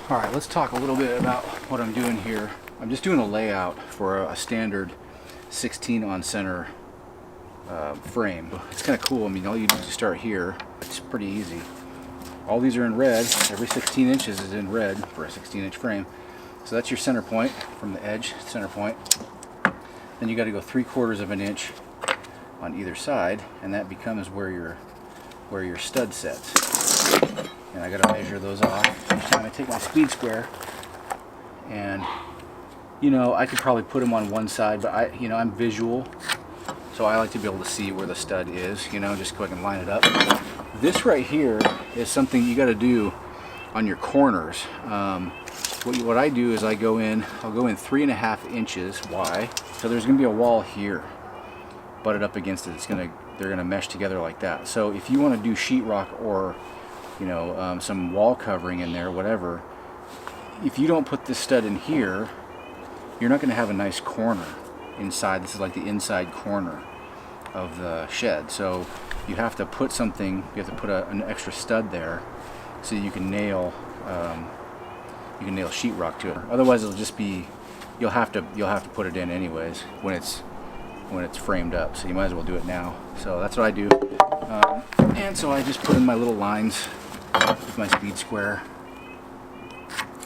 All right, let's talk a little bit about what I'm doing here. I'm just doing a layout for a standard 16 on center frame. It's kind of cool. I mean, all you do is start here. It's pretty easy. All these are in red. Every 16 inches is in red for a 16-inch frame. So that's your center point from the edge, center point. Then you got to go 3/4 of an inch on either side, and that becomes where your stud sets. And I got to measure those off each time I take my speed square. And you know, I could probably put them on one side, but I'm visual, so I like to be able to see where the stud is. You know, just go ahead and line it up. This right here is something you got to do on your corners. What I do is I'll go in 3.5 inches. Why? So there's going to be a wall here, butted up against it. They're gonna mesh together like that. So if you want to do sheetrock or some wall covering in there, whatever, if you don't put this stud in here, you're not going to have a nice corner inside. This is like the inside corner of the shed. So you have to put something. You have to put an extra stud there, so you can nail sheetrock to it. Otherwise, it'll just be you'll have to put it in anyways when it's framed up. So you might as well do it now. So that's what I do. And so I just put in my little lines with my speed square.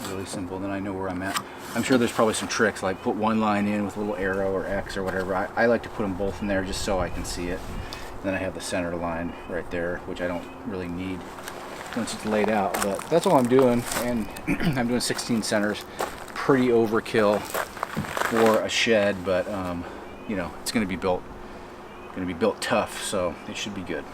Really simple. Then I know where I'm at. I'm sure there's probably some tricks, like put one line in with a little arrow or X or whatever. I like to put them both in there just so I can see it. And then I have the center line right there, which I don't really need once it's laid out. But that's all I'm doing, and I'm doing 16 centers. Pretty overkill for a shed, but it's going to be built tough, so it should be good.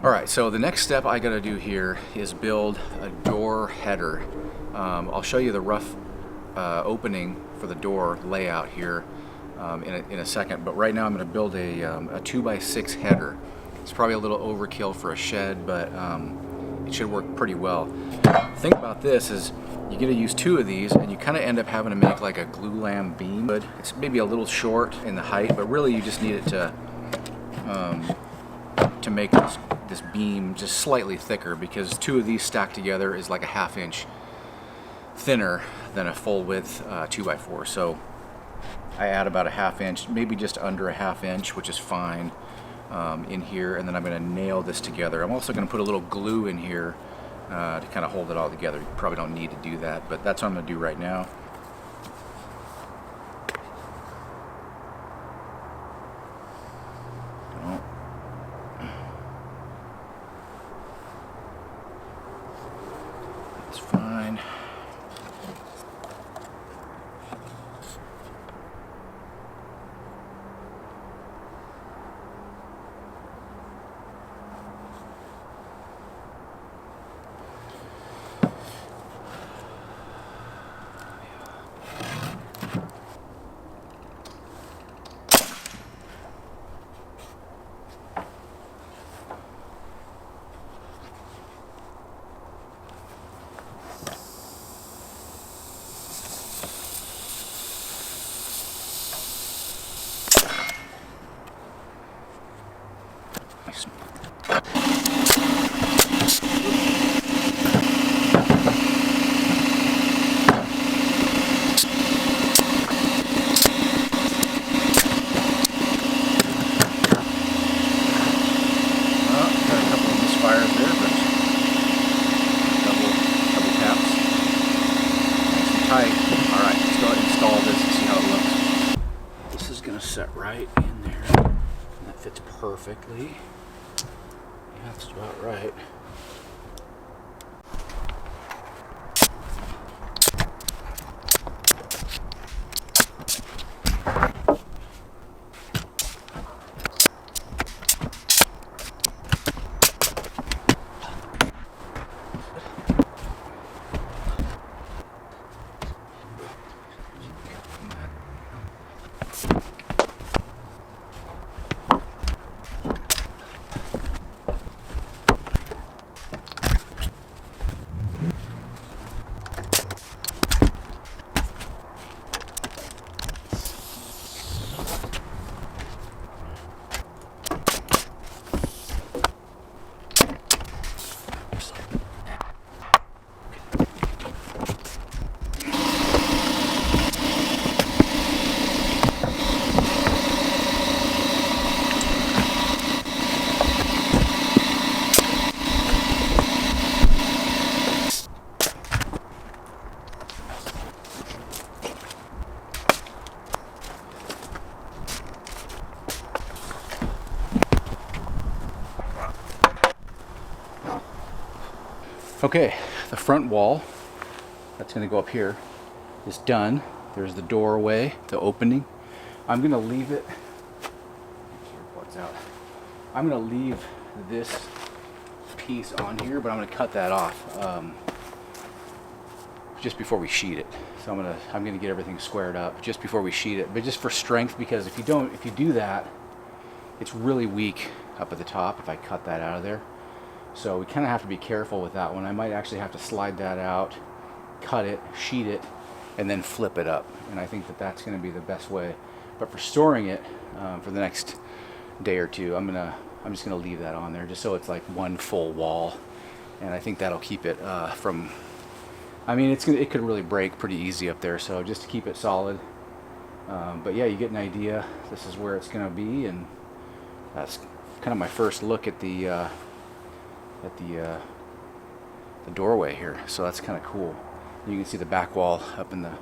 Alright, so the next step I gotta do here is build a door header. I'll show you the rough opening for the door layout here in a second, but right now I'm gonna build a 2x6 header. It's probably a little overkill for a shed, but it should work pretty well. The thing about this is you get to use 2 of these, and you kind of end up having to make like a glue lam beam. It's maybe a little short in the height, but really you just need it to make this beam just slightly thicker, because 2 of these stacked together is like a 1/2 inch thinner than a full width 2x4. So I add about a 1/2 inch, maybe just under a 1/2 inch, which is fine, in here, and then I'm going to nail this together. I'm also going to put a little glue in here to kind of hold it all together. You probably don't need to do that, but that's what I'm going to do right now. It's fine. Set right in there, and that fits perfectly. Yeah, that's about right. Okay, the front wall, that's gonna go up here, is done. There's the doorway, the opening. I'm gonna leave it, out. I'm gonna leave this piece on here, but I'm gonna cut that off just before we sheet it. So I'm gonna get everything squared up just before we sheet it, but just for strength, because if you do that, it's really weak up at the top if I cut that out of there. So we kind of have to be careful with that one. I might actually have to slide that out, cut it, sheet it, and then flip it up. And I think that that's going to be the best way. But for storing it for the next day or two, I'm just gonna leave that on there just so it's like one full wall, and I think that'll keep it from. I mean, it could really break pretty easy up there. So just to keep it solid. But yeah, you get an idea. This is where it's gonna be, and that's kind of my first look at the doorway here. So that's kind of cool. You can see the back wall up in the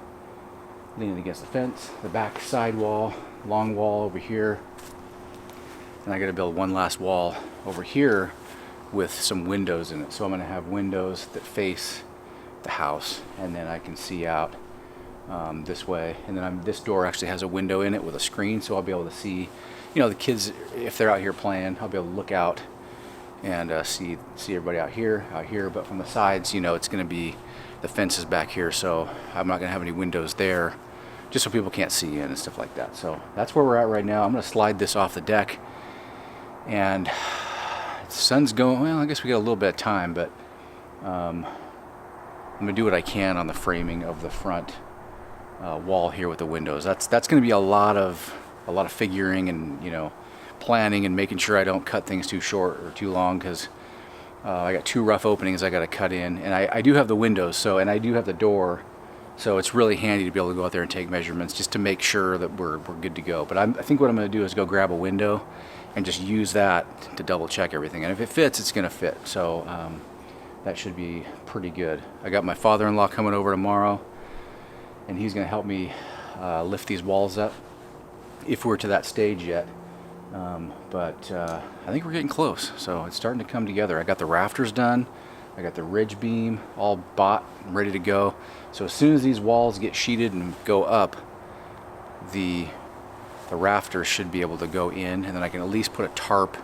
leaning against the fence, the back side wall, long wall over here, and I got to build one last wall over here with some windows in it. So I'm going to have windows that face the house, and then I can see out this way. And then this door actually has a window in it with a screen, so I'll be able to see, you know, the kids if they're out here playing. I'll be able to look out and see everybody out here. But from the sides, you know, it's going to be the fence is back here, so I'm not going to have any windows there, just so people can't see in and stuff like that. So that's where we're at right now. I'm going to slide this off the deck, and the sun's going, well, I guess we got a little bit of time, but I'm going to do what I can on the framing of the front wall here with the windows. That's going to be a lot of figuring and, you know, planning and making sure I don't cut things too short or too long, because I got two rough openings I got to cut in, and I do have the windows, and I do have the door, so it's really handy to be able to go out there and take measurements just to make sure that we're good to go. But I think what I'm going to do is go grab a window and just use that to double check everything, and if it fits, it's going to fit. So that should be pretty good. I got my father-in-law coming over tomorrow, and he's going to help me lift these walls up if we're to that stage yet. But I think we're getting close, so it's starting to come together. I got the rafters done, I got the ridge beam all bought and ready to go. So as soon as these walls get sheeted and go up, the rafters should be able to go in, and then I can at least put a tarp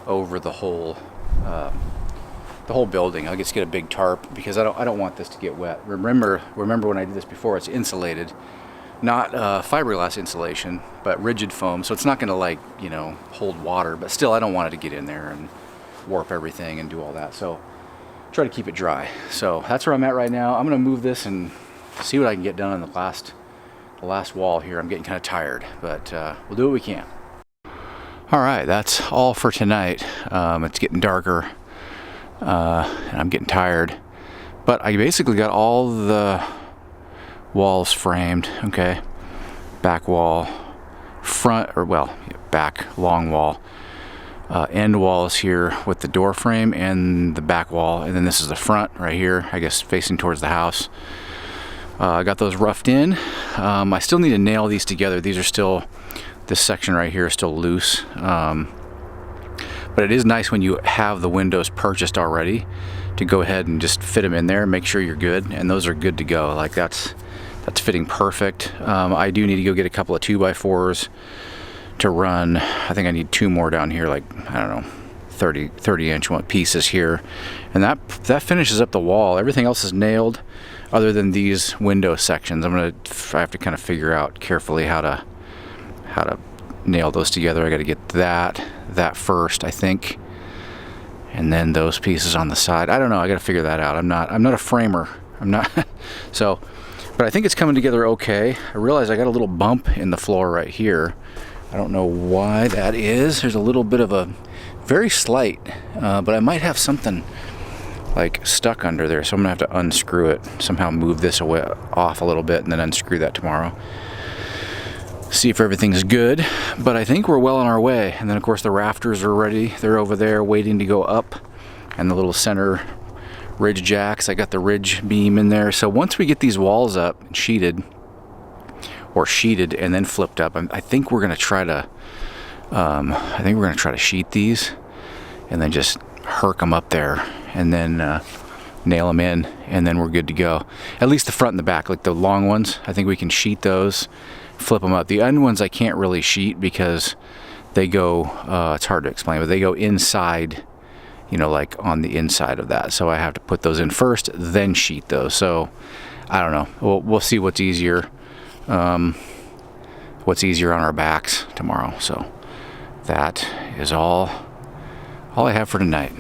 over the whole building. I'll just get a big tarp, because I don't want this to get wet. Remember when I did this before, it's insulated. Not fiberglass insulation, but rigid foam, so it's not going to, like, you know, hold water, but still I don't want it to get in there and warp everything and do all that. So try to keep it dry. So that's where I'm at right now. I'm going to move this and see what I can get done on the last wall here. I'm getting kind of tired, but we'll do what we can. All right, that's all for tonight. It's getting darker, and I'm getting tired, but I basically got all the walls framed. Okay, back wall, front, or well, back long wall, end wall is here with the door frame and the back wall, and then this is the front right here, I guess facing towards the house. I got those roughed in. I still need to nail these together. These are still, this section right here is still loose, but it is nice when you have the windows purchased already to go ahead and just fit them in there, make sure you're good, and those are good to go. Like that's fitting perfect. I do need to go get a couple of 2x4s to run. I think I need two more down here, like, I don't know, 30-inch pieces here, and that finishes up the wall. Everything else is nailed other than these window sections. I have to kind of figure out carefully how to nail those together. I got to get that first, I think, and then those pieces on the side. I don't know, I got to figure that out. I'm not a framer. I'm not so, but I think it's coming together okay. I realize I got a little bump in the floor right here. I don't know why that is. There's a little bit of a, very slight, but I might have something like stuck under there, so I'm gonna have to unscrew it, somehow move this away off a little bit, and then unscrew that tomorrow. See if everything's good, but I think we're well on our way. And then of course the rafters are ready. They're over there waiting to go up, and the little center ridge jacks, I got the ridge beam in there. So once we get these walls up and sheeted and then flipped up, I think we're gonna try to sheet these and then just herc them up there, and then nail them in, and then we're good to go. At least the front and the back, like the long ones, I think we can sheet those, flip them up. The end ones I can't really sheet because they go, it's hard to explain, but they go inside, you know, like on the inside of that. So I have to put those in first, then sheet those. So I don't know. We'll see what's easier. What's easier on our backs tomorrow. So that is all I have for tonight.